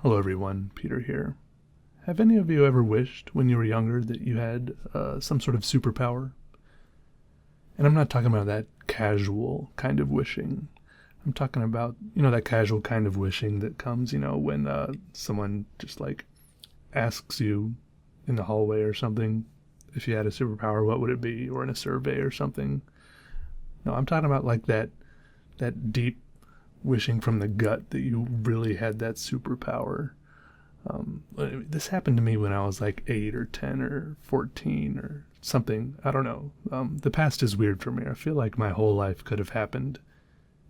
Hello everyone, Peter here. Have any of you ever wished when you were younger that you had some sort of superpower? And I'm not talking about that casual kind of wishing. I'm talking about, that casual kind of wishing that comes, when someone just like asks you in the hallway or something, if you had a superpower, what would it be? Or in a survey or something. No, I'm talking about like that deep wishing from the gut that you really had that superpower. This happened to me when I was like 8 or 10 or 14 or something. I don't know. The past is weird for me. I feel like my whole life could have happened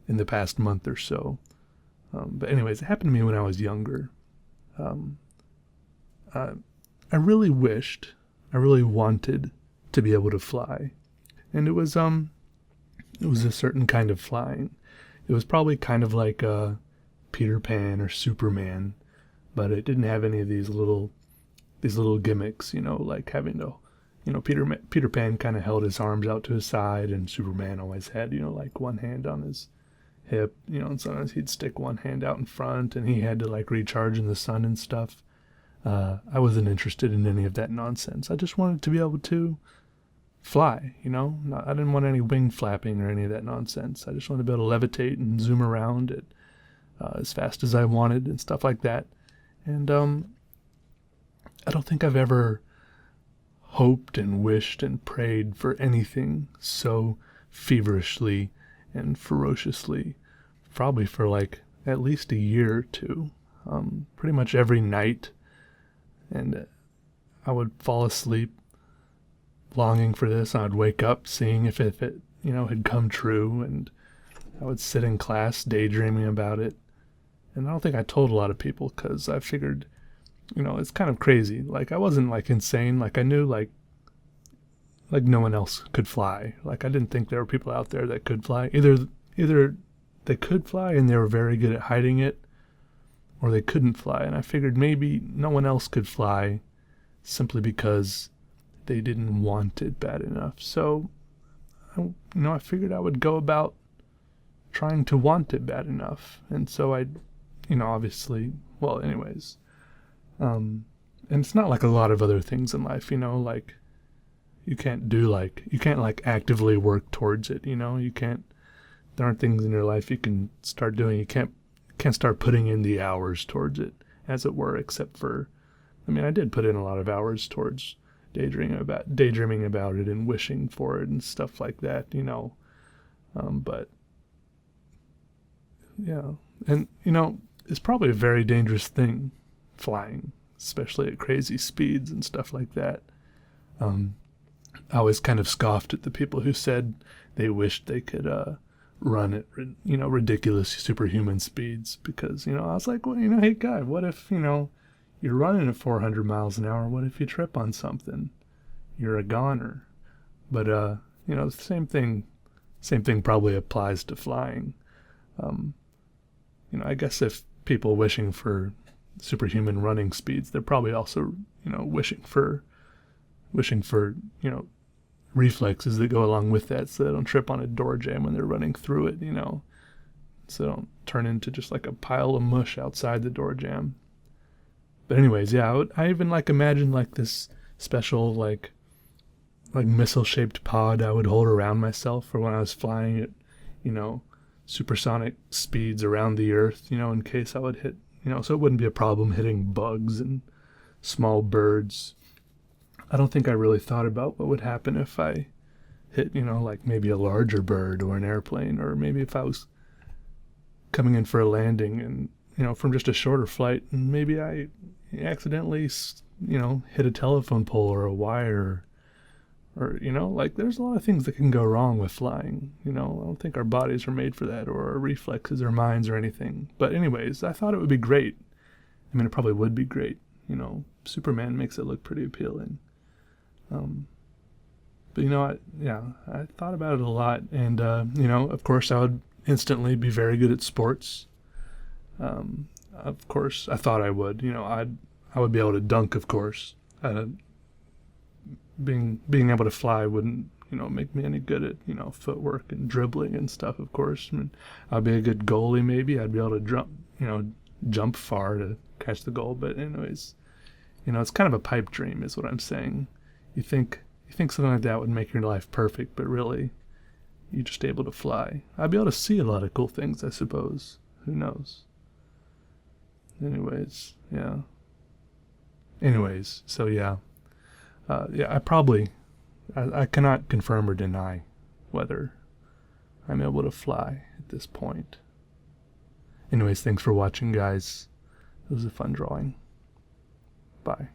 in the past month or so. But anyways, it happened to me when I was younger. I really wanted to be able to fly. And it was a certain kind of flying. It was probably kind of like Peter Pan or Superman, but it didn't have any of these little gimmicks, like having to, Peter Pan kind of held his arms out to his side, and Superman always had, like one hand on his hip, and sometimes he'd stick one hand out in front, and he had to like recharge in the sun and stuff. I wasn't interested in any of that nonsense. I just wanted to be able to fly, I didn't want any wing flapping or any of that nonsense. I just wanted to be able to levitate and zoom around it as fast as I wanted and stuff like that. And I don't think I've ever hoped and wished and prayed for anything so feverishly and ferociously, probably for like at least a year or two, pretty much every night. And I would fall asleep longing for this. I'd wake up seeing if it had come true, and I would sit in class daydreaming about it. And I don't think I told a lot of people because I figured, it's kind of crazy. Like, I wasn't like insane. Like, I knew like no one else could fly. Like, I didn't think there were people out there that could fly. Either they could fly and they were very good at hiding it, or they couldn't fly. And I figured maybe no one else could fly simply because they didn't want it bad enough. So, I figured I would go about trying to want it bad enough. And so I'd, obviously, well, anyways. And it's not like a lot of other things in life, like you can't actively work towards it, there aren't things in your life you can start doing. You can't start putting in the hours towards it, as it were, except for, I did put in a lot of hours towards daydreaming about it and wishing for it and stuff like that, but yeah. And it's probably a very dangerous thing, flying, especially at crazy speeds and stuff like that. I always kind of scoffed at the people who said they wished they could run at ridiculous superhuman speeds, because I was like, well, hey guy, what if you're running at 400 miles an hour. What if you trip on something? You're a goner. But, the same thing probably applies to flying. I guess if people wishing for superhuman running speeds, they're probably also, wishing for, reflexes that go along with that, so they don't trip on a door jamb when they're running through it, so they don't turn into just like a pile of mush outside the door jamb. But anyways, yeah, I even like imagine like this special like missile-shaped pod I would hold around myself for when I was flying at, supersonic speeds around the earth, in case I would hit, so it wouldn't be a problem hitting bugs and small birds. I don't think I really thought about what would happen if I hit, like maybe a larger bird or an airplane, or maybe if I was coming in for a landing and, from just a shorter flight, and maybe I accidentally, hit a telephone pole or a wire, or, there's a lot of things that can go wrong with flying. I don't think our bodies are made for that, or our reflexes or minds or anything. But anyways, I thought it would be great. It probably would be great. Superman makes it look pretty appealing. But I thought about it a lot, and of course I would instantly be very good at sports. Of course, I thought I would. I would be able to dunk, of course. Being able to fly wouldn't, make me any good at, footwork and dribbling and stuff, of course. I'd be a good goalie, maybe. I'd be able to jump far to catch the goal. But anyways, it's kind of a pipe dream is what I'm saying. You think something like that would make your life perfect, but really, you're just able to fly. I'd be able to see a lot of cool things, I suppose. Who knows? Anyways, yeah. Anyways, so yeah. I cannot confirm or deny whether I'm able to fly at this point. Anyways, thanks for watching, guys. It was a fun drawing. Bye.